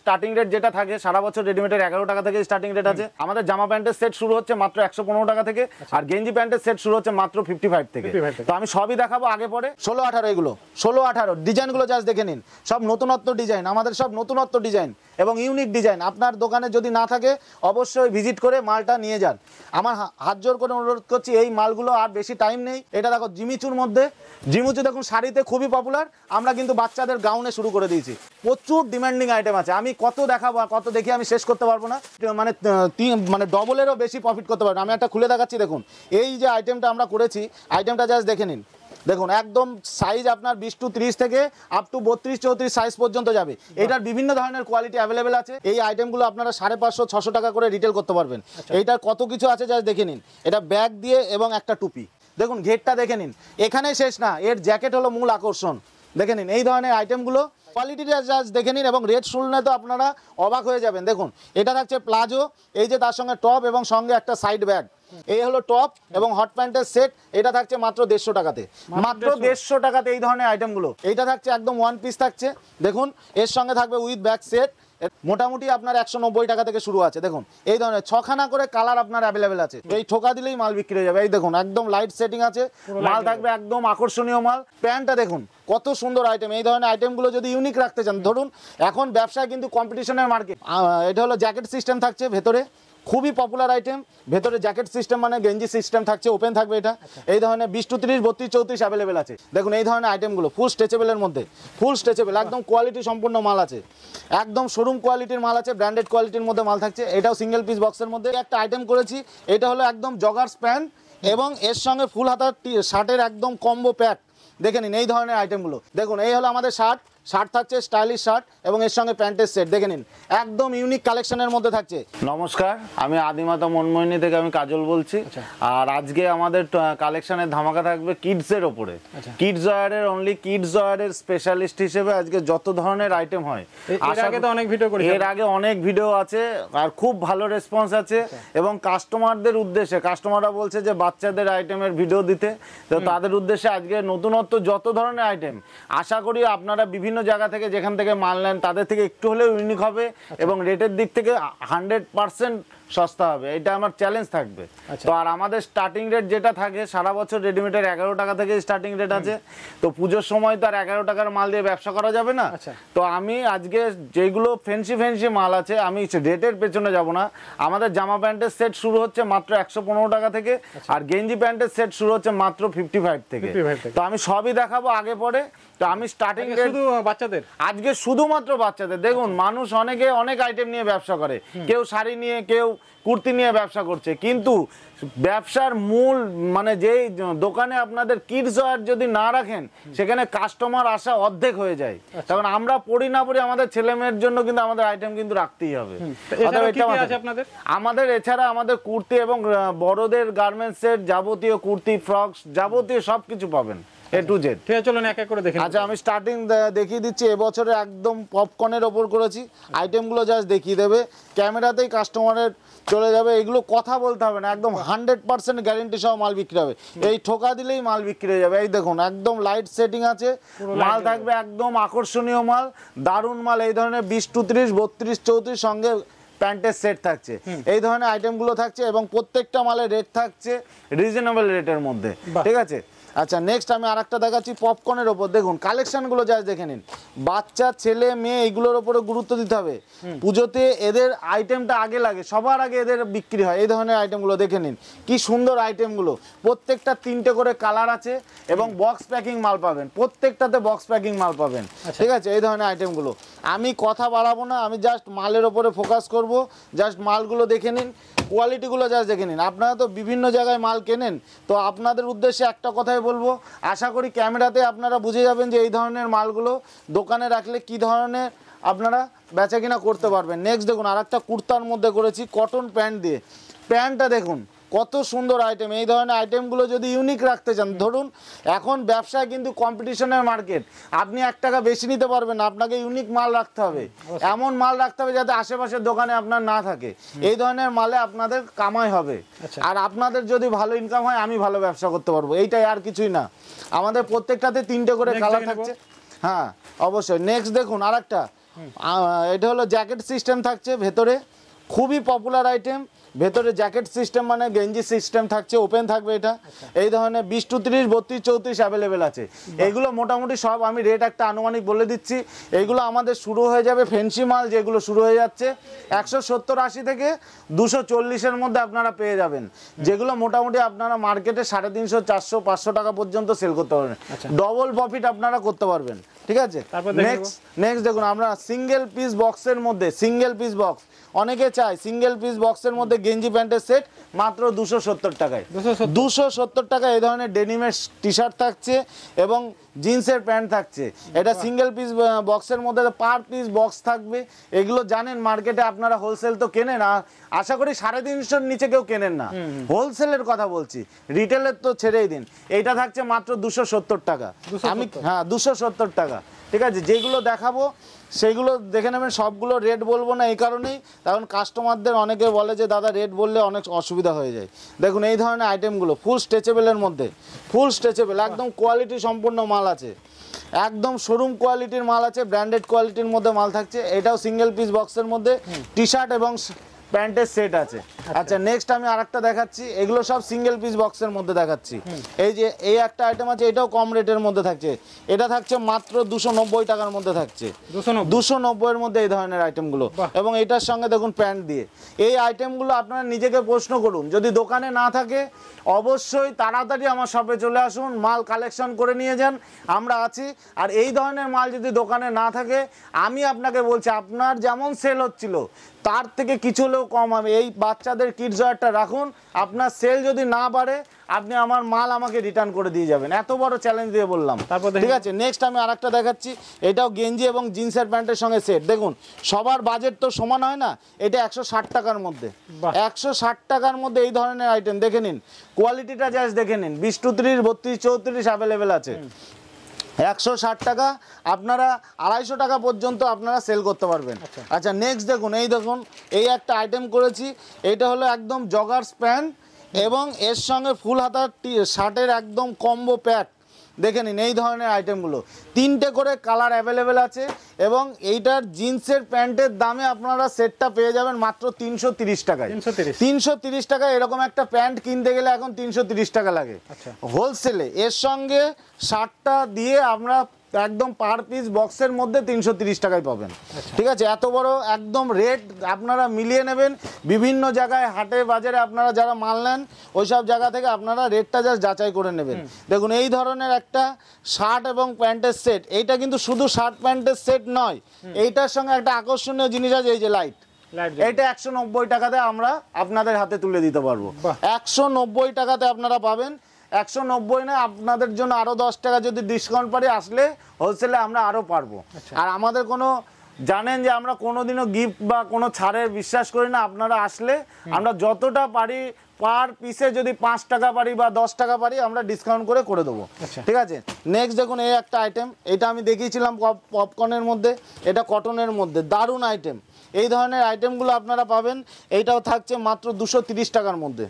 Starting rate যেটা থাকে সারা বছর রেডিমেডের 11 টাকা থেকে স্টার্টিং রেট আছে। আমাদের জামা প্যান্টের সেট শুরু হচ্ছে মাত্র 115 টাকা থেকে, আর গেঞ্জি প্যান্টের সেট শুরু হচ্ছে মাত্র 55 থেকে। তো আমি সবই দেখাবো আগে পরে। 16-18 এগুলো 16-18 ডিজাইনগুলো জাস্ট দেখে নিন, সব নতুনত্ব ডিজাইন, আমাদের সব নতুনত্ব ডিজাইন এবং ইউনিক ডিজাইন। আপনার দোকানে যদি না থাকে অবশ্যই ভিজিট করে মালটা নিয়ে যান। আমার হাত জোর করে অনুরোধ করছি, এই মালগুলো আর বেশি টাইম নেই। এটা দেখো জিমিচুর মধ্যে, জিমিচু দেখুন শাড়িতে খুবই পপুলার, আমরা কিন্তু বাচ্চাদের গাউনে শুরু করে দিয়েছি। প্রচুর ডিমান্ডিং আইটেম আছে, আমি কত দেখাবো কত দেখি আমি শেষ করতে পারবো না, মানে ডবলেরও বেশি প্রফিট করতে পারবো। আমি একটা খুলে দেখাচ্ছি, দেখুন এই যে আইটেমটা আমরা করেছি, আইটেমটা জাস্ট দেখে নিন। দেখুন একদম সাইজ আপনার 20 to 30 থেকে আপ টু 32-34 সাইজ পর্যন্ত যাবে। এটার বিভিন্ন ধরনের কোয়ালিটি অ্যাভেলেবেল আছে। এই আইটেমগুলো আপনারা 550-600 টাকা করে রিটেল করতে পারবেন। এইটার কত কিছু আছে জাস্ট দেখে নিন। এটা ব্যাগ দিয়ে এবং একটা টুপি, দেখুন ঘেরটা দেখে নিন। এখানেই শেষ না, এর জ্যাকেট হলো মূল আকর্ষণ। দেখে নিন এই ধরনের আইটেমগুলো, কোয়ালিটিটা জাস্ট দেখে নিন এবং রেট শুনলে তো আপনারা অবাক হয়ে যাবেন। দেখুন এটা থাকছে প্লাজো, এই যে তার সঙ্গে টপ এবং সঙ্গে একটা সাইড ব্যাগ। এই হলো টপ এবং হট প্যান্টের সেট, এটা থাকছে মাত্র 150 টাকাতে, মাত্র 150 টাকাতে এই ধরনের আইটেমগুলো। এইটা থাকছে একদম ওয়ান পিস থাকছে, দেখুন এর সঙ্গে থাকবে উইথ ব্যাগ সেট। মোটামুটি আপনার 190 টাকা থেকে শুরু আছে। দেখুন এই ধরনের 6খানা করে কালার আপনার অ্যাভেলেবেল আছে। এই ঠোকা দিলেই মাল বিক্রি হয়ে যাবে। এই দেখুন একদম লাইট সেটিং আছে, মাল থাকবে একদম আকর্ষণীয় মাল। প্যান্টটা দেখুন কত সুন্দর আইটেম। এই ধরনের আইটেমগুলো যদি ইউনিক রাখতে চান, ধরুন এখন ব্যবসায় কিন্তু কম্পিটিশনের মার্কেট। এটা হলো জ্যাকেট সিস্টেম থাকছে ভেতরে, খুবই পপুলার আইটেম। ভেতরে জ্যাকেট সিস্টেম মানে গেঞ্জি সিস্টেম থাকছে, ওপেন থাকবে এটা। এই ধরনের 20 to 30, 32-34 অ্যাভেলেবেল আছে। দেখুন এই ধরনের আইটেমগুলো ফুল স্ট্রেচেবলের মধ্যে, ফুল স্ট্রেচেবল, একদম কোয়ালিটি সম্পূর্ণ মাল আছে, একদম শোরুম কোয়ালিটির মাল আছে, ব্র্যান্ডেড কোয়ালিটির মধ্যে মাল থাকছে। এটাও সিঙ্গেল পিস বক্সের মধ্যে একটা আইটেম করেছি। এটা হলো একদম জগার্স প্যান্ট এবং এর সঙ্গে ফুল হাতার শার্টের একদম কম্বো প্যাক। দেখে নিন এই ধরনের আইটেমগুলো। দেখুন এই হলো আমাদের শার্ট থাকছে স্টাইলিশ শার্ট এবং এর সঙ্গে প্যান্টের সেট। দেখে নিন একদম ইউনিক কালেকশনের মধ্যে থাকছে। নমস্কার, আমি আদিমাতা মনমোহিনী থেকে আমি কাজল বলছি। আর আজকে আমাদের কালেকশনের ধামাকা থাকবে কিডসের ওপরে। কিডস ওয়্যারের অনলি কিডস ওয়্যারের স্পেশালিস্ট হিসেবে আজকে যত ধরনের আইটেম হয়, এর আগে অনেক ভিডিও আছে আর খুব ভালো রেসপন্স আছে এবং কাস্টমারদের উদ্দেশ্যে, কাস্টমাররা বলছে যে বাচ্চাদের আইটেমের ভিডিও দিতে, তো তাদের উদ্দেশ্যে আজকে নতুনত্ব যত ধরনের আইটেম, আশা করি আপনারা বিভিন্ন জায়গা থেকে যেখান থেকে মাল নেন তাদের থেকে একটু হলেও ইউনিক হবে এবং রেটের দিক থেকে 100% সস্তা হবে, এটা আমার চ্যালেঞ্জ থাকবে। তো আর আমাদের স্টার্টিং রেট যেটা থাকে সারা বছর রেডিমেডের 11 টাকা থেকে স্টার্টিং রেট আছে। তো পুজোর সময় তো আর 11 টাকার মাল দিয়ে ব্যবসা করা যাবে না। তো আমি আজকে যেগুলো ফ্যান্সি মাল আছে, আমি রেটের পেছনে যাব না। আমাদের জামা প্যান্টের সেট শুরু হচ্ছে মাত্র 115 টাকা থেকে, আর গেঞ্জি প্যান্টের সেট শুরু হচ্ছে মাত্র 55 থেকে। তো আমি সবই দেখাবো আগে পরে। তো আমি স্টার্টিং রেট শুধু বাচ্চাদের, আজকে শুধুমাত্র বাচ্চাদের। দেখুন মানুষ অনেকে অনেক আইটেম নিয়ে ব্যবসা করে, কেউ শাড়ি নিয়ে, কেউ কুর্তি নিয়ে ব্যবসা করছে, কিন্তু ব্যবসার মূল মানে যেই দোকানে আপনাদের কিডস ওয়্যার যদি না রাখেন সেখানে কাস্টমার আসা অর্ধেক হয়ে যায়। তখন আমরা পড়ি না পড়ি আমাদের ছেলে মেয়ের জন্য কিন্তু আমাদের আইটেম কিন্তু রাখতেই হবে। আমাদের এছাড়া আমাদের কুর্তি এবং বড়দের গার্মেন্টসের যাবতীয় কুর্তি, ফ্রকস, যাবতীয় সবকিছু পাবেন A to Z। ঠিক আছে, চলুন এক এক করে দেখি। আচ্ছা আমি স্টার্টিং দেখিয়ে দিচ্ছি। এবছরে একদম পপকর্নের ওপর করেছি, আইটেমগুলো জাস্ট দেখিয়ে দেবে, ক্যামেরাতেই কাস্টমারের চলে যাবে। এগুলো কথা বলতে হবে না, একদম 100% গ্যারেন্টি সহ মাল বিক্রি হবে। এই ঠোকা দিলেই মাল বিক্রি হয়ে যাবে। এই দেখুন একদম লাইট সেটিং আছে, মাল থাকবে একদম আকর্ষণীয় মাল, দারুণ মাল। এই ধরনের 20 to 30, 32, 34 সঙ্গে প্যান্টের সেট থাকছে। এই ধরনের আইটেমগুলো থাকছে এবং প্রত্যেকটা মালের রেট থাকছে রিজনেবল রেটের মধ্যে। ঠিক আছে, আচ্ছা নেক্সট আমি আরেকটা দেখাচ্ছি পপকর্নের ওপর। দেখুন কালেকশনগুলো জাস্ট দেখে নিন। বাচ্চা ছেলে মেয়ে এগুলোর ওপরে গুরুত্ব দিতে হবে। পুজোতে এদের আইটেমটা আগে লাগে, সবার আগে এদের বিক্রি হয়। এই ধরনের আইটেমগুলো দেখে নিন, কি সুন্দর আইটেমগুলো। প্রত্যেকটা 3টে করে কালার আছে এবং বক্স প্যাকিং মাল পাবেন, প্রত্যেকটাতে বক্স প্যাকিং মাল পাবেন। ঠিক আছে, এই ধরনের আইটেমগুলো। আমি কথা বাড়াবো না, আমি জাস্ট মালের ওপরে ফোকাস করব। জাস্ট মালগুলো দেখে নিন, কোয়ালিটিগুলো জাস্ট দেখে নিন। আপনারা তো বিভিন্ন জায়গায় মাল কেনেন, তো আপনাদের উদ্দেশ্যে একটা কথাই বলবো, আশা করি ক্যামেরাতে আপনারা বুঝে যাবেন যে এই ধরনের মালগুলো দোকানে রাখলে কি ধরনের আপনারা বেচা কিনা করতে পারবেন। নেক্সট দেখুন আরেকটা কুর্তার মধ্যে করেছি কটন প্যান্ট দিয়ে। প্যান্টটা দেখুন কত সুন্দর আইটেম। এই ধরনের আইটেমগুলো যদি ইউনিক রাখতে চান, ধরুন এখন ব্যবসায় কিন্তু কম্পিটিশনের মার্কেট, আপনি 1 টাকা বেশি নিতে পারবেন না, আপনাকে ইউনিক মাল রাখতে হবে, এমন মাল রাখতে হবে যাতে আশেপাশের দোকানে আপনার না থাকে। এই ধরনের মালে আপনাদের কামাই হবে, আর আপনাদের যদি ভালো ইনকাম হয় আমি ভালো ব্যবসা করতে পারবো, এইটাই আর কিছুই না। আমাদের প্রত্যেকটাতে 3টে করে কালার থাকছে। হ্যাঁ অবশ্যই। নেক্সট দেখুন আরেকটা এটা হলো জ্যাকেট সিস্টেম থাকছে ভেতরে, খুবই পপুলার আইটেম। ভেতরে জ্যাকেট সিস্টেম মানে গেঞ্জি সিস্টেম থাকছে, ওপেন থাকবে এটা। এই ধরনের 20 to 30, 32, 34 অ্যাভেলেবেল আছে। এইগুলো মোটামুটি সব আমি রেট একটা আনুমানিক বলে দিচ্ছি। এইগুলো আমাদের শুরু হয়ে যাবে ফেন্সি মাল, যেগুলো শুরু হয়ে যাচ্ছে 170-80 থেকে 240-এর মধ্যে আপনারা পেয়ে যাবেন, যেগুলো মোটামুটি আপনারা মার্কেটে 350, 400, 500 টাকা পর্যন্ত সেল করতে পারবেন। ডবল প্রফিট আপনারা করতে পারবেন, ঠিক আছে। নেক্সট দেখুন, আমরা সিঙ্গেল পিস বক্সের মধ্যে, সিঙ্গেল পিস বক্স অনেকে চায়, সিঙ্গেল পিস বক্সের মধ্যে গেঞ্জি প্যান্টের সেট মাত্র 270 টাকায়। 270 টাকা এই ধরনের ডেনিমের টি শার্ট থাকছে এবং জিন্সের প্যান্ট থাকছে। এটা সিঙ্গেল পিস বক্সের মধ্যে পার পিস বক্স থাকবে। এগুলো জানেন মার্কেটে আপনারা হোলসেল তো কেনেন, আশা করি 350-এর নিচে কেউ কেনেন না, হোলসেলের কথা বলছি, রিটেলের তো ছেড়েই দিন। এইটা থাকছে মাত্র 270 টাকা। আমি 270 টাকা, ঠিক আছে। যেগুলো দেখাবো সেইগুলো দেখে নেবেন, সবগুলো রেট বলবো না এই কারণেই, কারণ কাস্টমারদের অনেকে বলে যে দাদা রেট বললে অনেক অসুবিধা হয়ে যায়। দেখুন এই ধরনের আইটেমগুলো ফুল স্ট্রেচেবলের মধ্যে, ফুল স্ট্রেচেবল, একদম কোয়ালিটি সম্পূর্ণ মাল আছে, একদম শোরুম কোয়ালিটির মাল আছে, ব্র্যান্ডেড কোয়ালিটির মধ্যে মাল থাকছে। এটাও সিঙ্গেল পিস বক্সের মধ্যে টি শার্ট এবং প্যান্টের সেট আছে। আচ্ছা নেক্সট আমি আরেকটা দেখাচ্ছি, এগুলো সব সিঙ্গেল পিস বক্সের মধ্যে দেখাচ্ছি। এই যে এই একটা আইটেম আছে, এটাও কম রেটের মধ্যে থাকছে, এটা থাকছে মাত্র 290 টাকার মধ্যে থাকছে, 290-এর মধ্যে এই ধরনের আইটেমগুলো। এবং এটার সঙ্গে দেখুন প্যান্ট দিয়ে। এই আইটেমগুলো আপনারা নিজেকে প্রশ্ন করুন, যদি দোকানে না থাকে অবশ্যই তাড়াতাড়ি আমার শপে চলে আসুন, মাল কালেকশন করে নিয়ে যান, আমরা আছি। আর এই ধরনের মাল যদি দোকানে না থাকে, আমি আপনাকে বলছি আপনার যেমন সেল হচ্ছিল তার থেকে কিছু হলেও কম হবে। এই বাচ্চাদের কিডস ওয়্যারটা রাখুন, আপনার সেল যদি না বাড়ে আপনি আমার মাল আমাকে রিটার্ন করে দিয়ে যাবেন, এত বড় চ্যালেঞ্জ দিয়ে বললাম, ঠিক আছে। নেক্সট আমি আরেকটা দেখাচ্ছি, এটাও গেঞ্জি এবং জিন্সের প্যান্টের সঙ্গে সেট। দেখুন সবার বাজেট তো সমান হয় না, এটা 160 টাকার মধ্যে, 160 টাকার মধ্যে এই ধরনের আইটেম দেখে নিন, কোয়ালিটিটা জাস্ট দেখে নিন। 20 to 30, 32, 34 অ্যাভেলেবেল আছে। 160 টাকা, আপনারা 250 টাকা পর্যন্ত আপনারা সেল করতে পারবেন। আচ্ছা নেক্সট দেখুন, এই দেখুন এই একটা আইটেম করেছি, এটা হলো একদম জগার্স প্যান্ট এবং এর সঙ্গে ফুল হাতার শার্টের একদম কম্বো প্যাক। দেখে নিন এই ধরনের আইটেমগুলো, 3টে করে কালার অ্যাভেলেবেল আছে। এবং এইটার জিন্সের প্যান্টের দামে আপনারা সেটটা পেয়ে যাবেন মাত্র 330 টাকায়। 330 টাকায় এরকম একটা প্যান্ট কিনতে গেলে এখন 330 টাকা লাগে হোলসেলে। এর সঙ্গে শার্টটা দিয়ে আমরা একদম পার পিস বক্সের মধ্যে 330 টাকায় পাবেন, ঠিক আছে। এত বড় একদম রেট আপনারা মিলিয়ে নেবেন, বিভিন্ন জায়গায় হাটে বাজারে আপনারা যারা মাল নেন ওই সব জায়গা থেকে আপনারা রেটটা জাস্ট যাচাই করে নেবেন। দেখুন এই ধরনের একটা শার্ট এবং প্যান্টের সেট, এইটা কিন্তু শুধু শার্ট প্যান্টের সেট নয়, এইটার সঙ্গে একটা আকর্ষণীয় জিনিস আছে, এই যে লাইট, এটা 190 টাকাতে আমরা আপনাদের হাতে তুলে দিতে পারবো। 190 টাকাতে আপনারা পাবেন, 190 না, আপনাদের জন্য আরো 10 টাকা যদি ডিসকাউন্ট পারি, আসলে হোলসেলে আমরা আরো পারবো। আর আমাদের কোনো জানেন যে আমরা কোনোদিনও গিফট বা কোনো ছাড়ের বিশ্বাস করি না, আপনারা আসলে আমরা যতটা পারি পার পিসে যদি 5 টাকা পারি বা 10 টাকা পারি আমরা ডিসকাউন্ট করে দেবো, ঠিক আছে। নেক্সট দেখুন এই একটা আইটেম, এটা আমি দেখিয়েছিলাম পপকর্নের মধ্যে, এটা কটনের মধ্যে দারুণ আইটেম। এই ধরনের আইটেমগুলো আপনারা পাবেন, এইটাও থাকছে মাত্র 230 টাকার মধ্যে,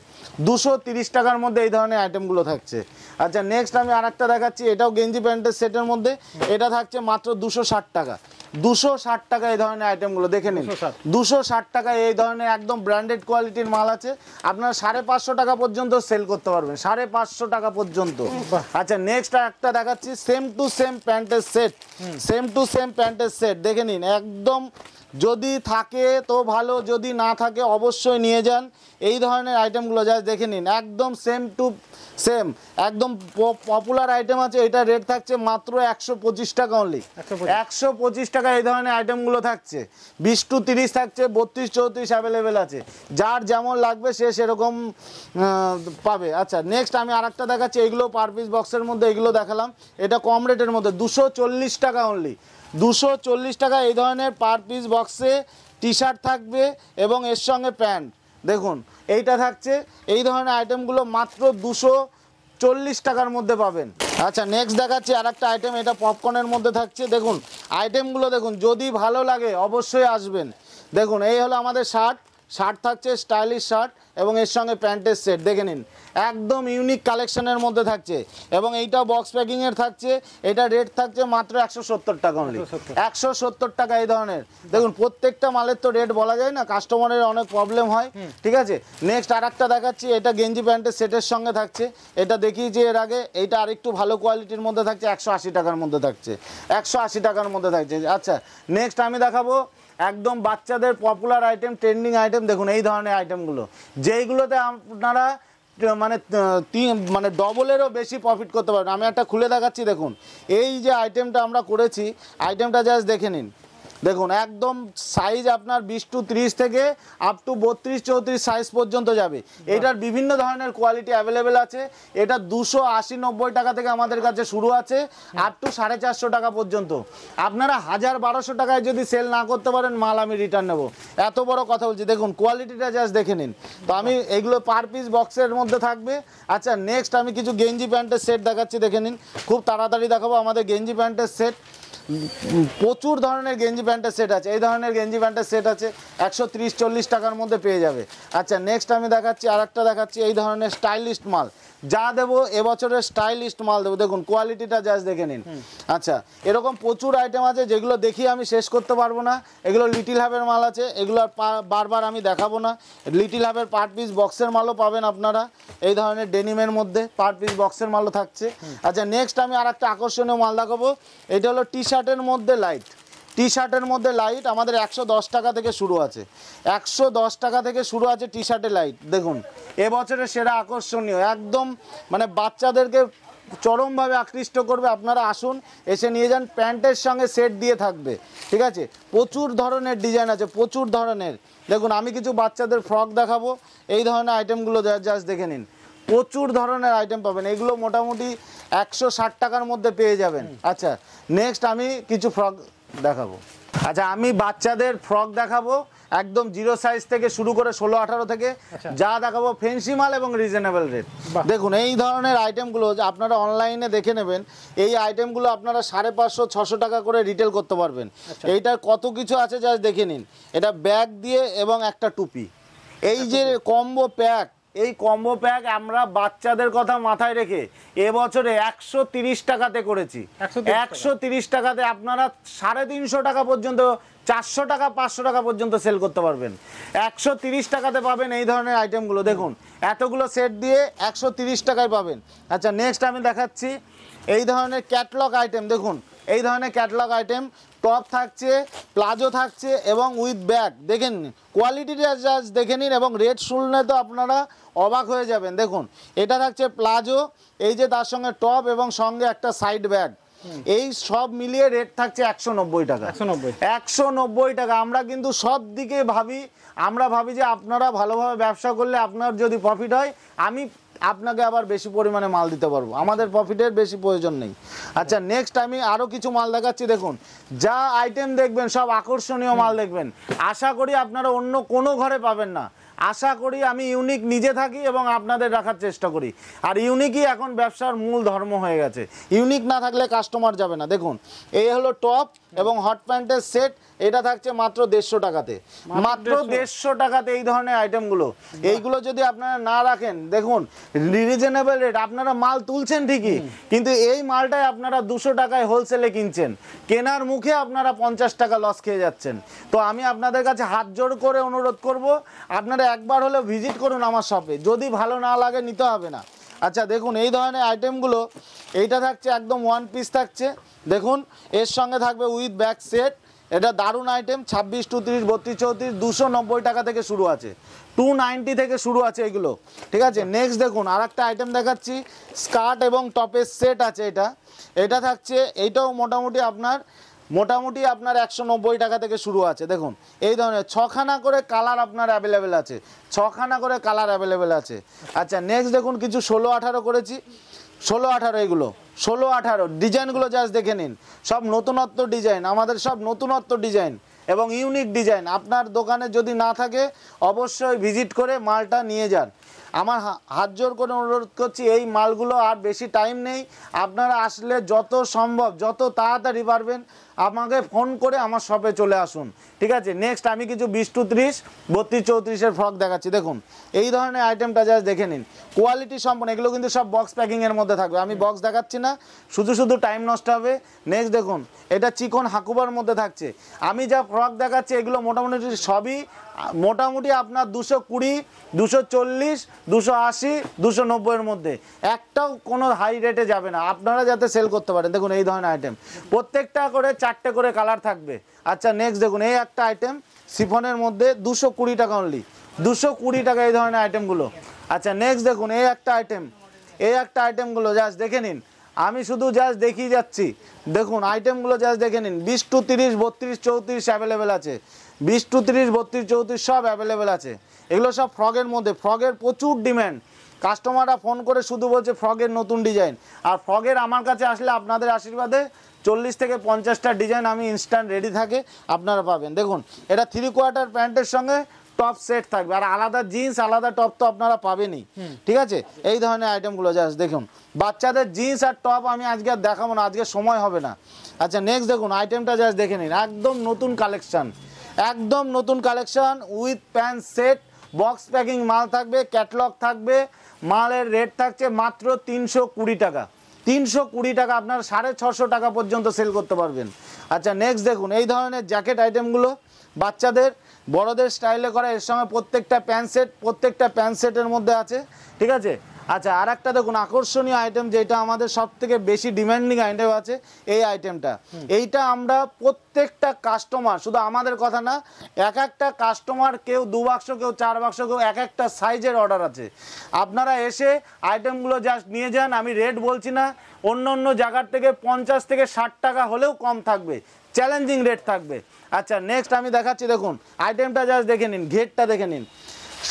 230 টাকার মধ্যে এই ধরনের আইটেমগুলো থাকছে। আচ্ছা নেক্সট আমি আরেকটা দেখাচ্ছি, এটাও গেঞ্জি প্যান্টের সেটের মধ্যে, এটা থাকছে মাত্র 260 টাকা। 260 টাকা এই ধরনের আইটেমগুলো দেখে নিন, 260 টাকা এই ধরনের একদম ব্র্যান্ডেড কোয়ালিটির মাল আছে। আপনারা 550 টাকা পর্যন্ত সেল করতে পারবেন, 550 টাকা পর্যন্ত। আচ্ছা নেক্সট একটা দেখাচ্ছি, সেম টু সেম প্যান্টের সেট, সেম টু সেম প্যান্টের সেট দেখে নিন, একদম যদি থাকে তো ভালো, যদি না থাকে অবশ্যই নিয়ে যান। এই ধরনের আইটেমগুলো যা দেখে নিন, একদম সেম টু সেম, একদম পপুলার আইটেম আছে। এটা রেট থাকছে মাত্র 125 টাকা অনলি, 125 টাকা এই ধরনের আইটেমগুলো থাকছে। 20 to 30 থাকছে, 32, 34 অ্যাভেলেবেল আছে, যার যেমন লাগবে সে সেরকম পাবে। আচ্ছা নেক্সট আমি আরেকটা দেখাচ্ছি, এগুলো পার পিস বক্সের মধ্যে, এগুলো দেখালাম, এটা কম রেটের মধ্যে 240 টাকা অনলি, 240 টাকা এই ধরনের পার পিস বক্সে টি শার্ট থাকবে এবং এর সঙ্গে প্যান্ট। দেখুন এইটা থাকছে, এই ধরনের আইটেমগুলো মাত্র 240 টাকার মধ্যে পাবেন। আচ্ছা নেক্সট দেখাচ্ছি আরেকটা আইটেম, এটা পপকর্নের মধ্যে থাকছে। দেখুন আইটেমগুলো দেখুন, যদি ভালো লাগে অবশ্যই আসবেন। দেখুন এই হলো আমাদের শার্ট, শার্ট থাকছে স্টাইলিশ শার্ট এবং এর সঙ্গে প্যান্টের সেট দেখে নিন, একদম ইউনিক কালেকশনের মধ্যে থাকছে এবং এইটা বক্স প্যাকিংয়ের থাকছে। এটা রেট থাকছে মাত্র 170 টাকা অনলি, 170 টাকা এই ধরনের। দেখুন প্রত্যেকটা মালের তো রেট বলা যায় না, কাস্টমারের অনেক প্রবলেম হয়, ঠিক আছে। নেক্সট আর একটা দেখাচ্ছি, এটা গেঞ্জি প্যান্টের সেটের সঙ্গে থাকছে, এটা দেখিয়েছি এর আগে। এইটা আরেকটু ভালো কোয়ালিটির মধ্যে থাকছে, 180 টাকার মধ্যে থাকছে, 180 টাকার মধ্যে থাকছে। আচ্ছা নেক্সট আমি দেখাবো একদম বাচ্চাদের পপুলার আইটেম, ট্রেন্ডিং আইটেম। দেখুন এই ধরনের আইটেমগুলো, যেইগুলোতে আপনারা মানে ডবলেরও বেশি প্রফিট করতে পারবেন। আমি একটা খুলে দেখাচ্ছি, দেখুন এই যে আইটেমটা আমরা করেছি, আইটেমটা জাস্ট দেখে নিন। দেখুন একদম সাইজ আপনার 20 to 30 থেকে আপ টু 32-34 সাইজ পর্যন্ত যাবে। এটার বিভিন্ন ধরনের কোয়ালিটি অ্যাভেলেবেল আছে। এটা 280-90 টাকা থেকে আমাদের কাছে শুরু আছে, আপ টু 450 টাকা পর্যন্ত। আপনারা 1000-1200 টাকায় যদি সেল না করতে পারেন, মাল আমি রিটার্ন নেব, এত বড় কথা বলছি। দেখুন কোয়ালিটিটা জাস্ট দেখে নিন। তো আমি এগুলো পার পিস বক্সের মধ্যে থাকবে। আচ্ছা নেক্সট আমি কিছু গেঞ্জি প্যান্টের সেট দেখাচ্ছি, দেখে নিন। খুব তাড়াতাড়ি দেখাবো আমাদের গেঞ্জি প্যান্টের সেট। প্রচুর ধরনের গেঞ্জি প্যান্টের সেট আছে। এই ধরনের গেঞ্জি প্যান্টের সেট আছে 130-40 টাকার মধ্যে পেয়ে যাবে। আচ্ছা নেক্সট আমি দেখাচ্ছি, আরেকটা দেখাচ্ছি এই ধরনের স্টাইলিস্ট মাল যা দেবো এবছরের স্টাইলিস্ট মাল দেবো। দেখুন কোয়ালিটিটা জাস্ট দেখে নিন। আচ্ছা এরকম প্রচুর আইটেম আছে যেগুলো দেখিয়ে আমি শেষ করতে পারবো না। এগুলো লিটিল হাবের মাল আছে, এগুলো বারবার আমি দেখাবো না। লিটিল হাবের পার পিস বক্সের মালও পাবেন আপনারা, এই ধরনের ডেনিমের মধ্যে পার পিস বক্সের মালও থাকছে। আচ্ছা নেক্সট আমি আর একটা আকর্ষণীয় মাল দেখাবো। এটা হলো টি শার্টের মধ্যে লাইট, টি শার্টের মধ্যে লাইট আমাদের 110 টাকা থেকে শুরু আছে, 110 টাকা থেকে শুরু আছে টি শার্টের লাইট। দেখুন এবছরের সেরা আকর্ষণীয়, একদম মানে বাচ্চাদেরকে চরমভাবে আকৃষ্ট করবে। আপনারা আসুন, এসে নিয়ে যান, প্যান্টের সঙ্গে সেট দিয়ে থাকবে, ঠিক আছে। প্রচুর ধরনের ডিজাইন আছে, প্রচুর ধরনের। দেখুন আমি কিছু বাচ্চাদের ফ্রক দেখাবো, এই ধরনের আইটেমগুলো জাস্ট দেখে নিন। প্রচুর ধরনের আইটেম পাবেন, এগুলো মোটামুটি 160 টাকার মধ্যে পেয়ে যাবেন। আচ্ছা নেক্সট আমি কিছু ফ্রক দেখাবো। আচ্ছা আমি বাচ্চাদের ফ্রক দেখাবো, একদম 0 সাইজ থেকে শুরু করে 16-18 থেকে যা দেখাবো ফেন্সি মাল এবং রিজনেবল রেট। দেখুন এই ধরনের আইটেমগুলো আপনারা অনলাইনে দেখে নেবেন। এই আইটেমগুলো আপনারা 550-600 টাকা করে রিটেল করতে পারবেন। এইটার কত কিছু আছে জাস্ট দেখে নিন। এটা ব্যাগ দিয়ে এবং একটা টুপি, এই যে কম্বো প্যাক, এই কম্বো প্যাক আমরা বাচ্চাদের কথা মাথায় রেখে এবছরে 130 টাকাতে করেছি। 130 টাকাতে আপনারা 350 টাকা পর্যন্ত, 400 টাকা 500 টাকা পর্যন্ত সেল করতে পারবেন। 130 টাকাতে পাবেন এই ধরনের আইটেমগুলো। দেখুন এতগুলো সেট দিয়ে 130 টাকায় পাবেন। আচ্ছা নেক্সট আমি দেখাচ্ছি এই ধরনের ক্যাটলগ আইটেম। দেখুন এই ধরনের ক্যাটলগ আইটেম, টপ থাকছে, প্লাজো থাকছে এবং উইথ ব্যাগ। দেখেন কোয়ালিটিটা জাস্ট দেখে নিন এবং রেট শুনলে তো আপনারা অবাক হয়ে যাবেন। দেখুন এটা থাকছে প্লাজো, এই যে তার সঙ্গে টপ এবং সঙ্গে একটা সাইড ব্যাগ, এই সব মিলিয়ে রেট থাকছে 190 টাকা। 190 টাকা। আমরা কিন্তু সব দিকে আমরা ভাবি যে আপনারা ভালোভাবে ব্যবসা করলে আপনার যদি প্রফিট হয়, আমি আপনাকে আবার বেশি পরিমাণে মাল দিতে পারবো, আমাদের প্রফিটের বেশি প্রয়োজন নেই। আচ্ছা নেক্সট আমি আরও কিছু মাল দেখাচ্ছি। দেখুন যা আইটেম দেখবেন সব আকর্ষণীয় মাল দেখবেন, আশা করি আপনারা অন্য কোনো ঘরে পাবেন না। আশা করি আমি ইউনিক নিজে থাকি এবং আপনাদের রাখার চেষ্টা করি, আর ইউনিকই এখন ব্যবসার মূল ধর্ম হয়ে গেছে। ইউনিক না থাকলে কাস্টমার যাবে না। দেখুন এই হলো টপ এবং হট প্যান্টের সেট, এটা থাকছে মাত্র 150 টাকাতে, মাত্র 150 টাকাতে এই ধরনের আইটেমগুলো। এইগুলো যদি আপনারা না রাখেন, দেখুন রিজনেবল রেট, আপনারা মাল তুলছেন ঠিকই, কিন্তু এই মালটাই আপনারা 200 টাকায় হোলসেলে কিনছেন, কেনার মুখে আপনারা 50 টাকা লস খেয়ে যাচ্ছেন। তো আমি আপনাদের কাছে হাত জোড় করে অনুরোধ করব, আপনারা একবার হলেও ভিজিট করুন আমার শপে, যদি ভালো না লাগে নিতে হবে না। আচ্ছা দেখুন এই ধরনের আইটেমগুলো, এইটা থাকছে একদম ওয়ান পিস থাকছে। দেখুন এর সঙ্গে থাকবে উইথ ব্যাক সেট, এটা দারুণ আইটেম। 26, 32, 32, 34 290 টাকা থেকে শুরু আছে, 290 থেকে শুরু আছে এগুলো, ঠিক আছে। নেক্সট দেখুন আর একটা আইটেম দেখাচ্ছি, স্কার্ট এবং টপের সেট আছে। এটা থাকছে, এইটাও মোটামুটি আপনার 190 টাকা থেকে শুরু আছে। দেখুন এই ধরনের 6খানা করে কালার আপনার অ্যাভেলেবেল আছে, 6খানা করে কালার অ্যাভেলেবেল আছে। আচ্ছা নেক্সট দেখুন কিছু 16-18 করেছি, 16-18 এগুলো 16-18 ডিজাইনগুলো জাস্ট দেখে নিন। সব নতুনত্ব ডিজাইন, আমাদের সব নতুনত্ব ডিজাইন এবং ইউনিক ডিজাইন। আপনার দোকানে যদি না থাকে অবশ্যই ভিজিট করে মালটা নিয়ে যান। আমার হাত জোর করে অনুরোধ করছি, এই মালগুলো আর বেশি টাইম নেই, আপনারা আসলে যত সম্ভব যত তাড়াতাড়ি পারবেন আমাকে ফোন করে আমার শপে চলে আসুন, ঠিক আছে। নেক্সট আমি কিছু 20 to 30, 32, 34-এর ফ্রক দেখাচ্ছি। দেখুন এই ধরনের আইটেমটা জাস্ট দেখে নিন, কোয়ালিটি সম্পন্ন। এগুলো কিন্তু সব বক্স প্যাকিংয়ের মধ্যে থাকবে, আমি বক্স দেখাচ্ছি না, শুধু টাইম নষ্ট হবে। নেক্সট দেখুন এটা চিকন হাকুবার মধ্যে থাকছে। আমি যা ফ্রক দেখাচ্ছি এগুলো মোটামুটি সবই মোটামুটি আপনার 220, 240, 280, 290-এর মধ্যে, একটাও কোনো হাই রেটে যাবে না, আপনারা যাতে সেল করতে পারেন। দেখুন এই ধরনের আইটেম প্রত্যেকটা করে 4টে করে কালার থাকবে। আচ্ছা নেক্সট দেখুন এই একটা আইটেম সিফনের মধ্যে 220 টাকা অনলি, 220 টাকা এই ধরনের আইটেমগুলো। আচ্ছা নেক্সট দেখুন এই একটা আইটেমগুলো জাস্ট দেখে নিন, আমি শুধু জাস্ট দেখিয়ে যাচ্ছি। দেখুন আইটেমগুলো জাস্ট দেখে নিন, 20 to 30, 32, 34 অ্যাভেলেবেল আছে, 20 to 30, 32, 34 সব অ্যাভেলেবেল আছে। এগুলো সব ফ্রগের মধ্যে, ফ্রগের প্রচুর ডিম্যান্ড, কাস্টমাররা ফোন করে শুধু বলছে ফ্রগের নতুন ডিজাইন। আর ফ্রগের আমার কাছে আসলে আপনাদের আশীর্বাদে 40 থেকে 50টা ডিজাইন আমি ইনস্ট্যান্ট রেডি থাকে আপনারা পাবেন। দেখুন এটা 3/4 প্যান্টের সঙ্গে টপ সেট থাকবে, আর আলাদা জিন্স আলাদা টপ তো আপনারা পাবেনই, ঠিক আছে। এই ধরনের আইটেমগুলো জাস্ট দেখুন, বাচ্চাদের জিন্স আর টপ আমি আজকে আর দেখাবো না, আজকে সময় হবে না। আচ্ছা নেক্সট দেখুন আইটেমটা জাস্ট দেখে নিন, একদম নতুন collection with pant set, box packing মাল থাকবে, ক্যাটলগ থাকবে, মালের রেট থাকছে মাত্র 320 টাকা। 320 টাকা আপনার 650 টাকা পর্যন্ত সেল করতে পারবেন। আচ্ছা নেক্সট দেখুন এই ধরনের জ্যাকেট আইটেমগুলো বাচ্চাদের বড়দের স্টাইলে করা, এর সঙ্গে প্রত্যেকটা প্যান্ট সেটের মধ্যে আছে, ঠিক আছে। আচ্ছা আর একটা দেখুন আকর্ষণীয় আইটেম, যেটা আমাদের সব থেকে বেশি ডিমান্ডিং আইটেম আছে, এই আইটেমটা। এইটা আমরা প্রত্যেকটা কাস্টমার, শুধু আমাদের কথা না, এক একটা কাস্টমার কেউ 2 বাক্স, কেউ 4 বাক্স, কেউ এক একটা সাইজের অর্ডার আছে। আপনারা এসে আইটেমগুলো জাস্ট নিয়ে যান, আমি রেট বলছি না, অন্য জায়গার থেকে 50 থেকে 60 টাকা হলেও কম থাকবে, চ্যালেঞ্জিং রেট থাকবে। আচ্ছা নেক্সট আমি দেখাচ্ছি, দেখুন আইটেমটা জাস্ট দেখে নিন, ঘেরটা দেখে নিন।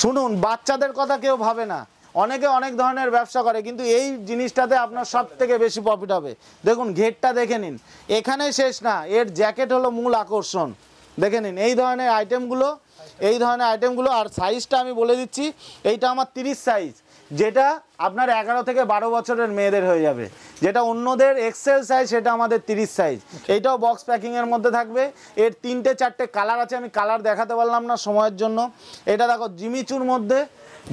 শুনুন বাচ্চাদের কথা কেউ ভাবে না, অনেকে অনেক ধরনের ব্যবসা করে, কিন্তু এই জিনিসটাতে আপনার সব থেকে বেশি প্রফিট হবে। দেখুন ঘেরটা দেখে নিন, এখানেই শেষ না, এর জ্যাকেট হলো মূল আকর্ষণ। দেখে নিন এই ধরনের আইটেমগুলো, আর সাইজটা আমি বলে দিচ্ছি, এইটা আমার 30 সাইজ, যেটা আপনার 11 থেকে 12 বছরের মেয়েদের হয়ে যাবে। যেটা অন্যদের এক্সেল সাইজ, সেটা আমাদের 30 সাইজ। এইটাও বক্স প্যাকিংয়ের মধ্যে থাকবে। এর 3-4টে কালার আছে, আমি কালার দেখাতে পারলাম না সময়ের জন্য। এটা দেখো জিমিচুর মধ্যে,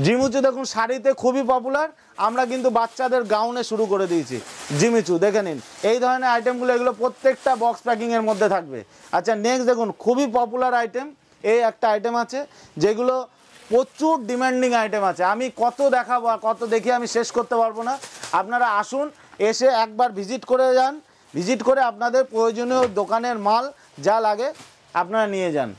জিমিচু দেখুন শাড়িতে খুবই পপুলার, আমরা কিন্তু বাচ্চাদের গাউনে শুরু করে দিয়েছি জিমিচু, দেখে নিন এই ধরনের আইটেমগুলো, এগুলো প্রত্যেকটা বক্স প্যাকিংয়ের মধ্যে থাকবে। আচ্ছা নেক্সট দেখুন খুবই পপুলার আইটেম, এই একটা আইটেম আছে যেগুলো প্রচুর ডিমান্ডিং আইটেম আছে, আমি কত দেখাবো আর কত দেখে আমি শেষ করতে পারবো না। আপনারা আসুন, এসে একবার ভিজিট করে যান, ভিজিট করে আপনাদের প্রয়োজনীয় দোকানের মাল যা লাগে আপনারা নিয়ে যান।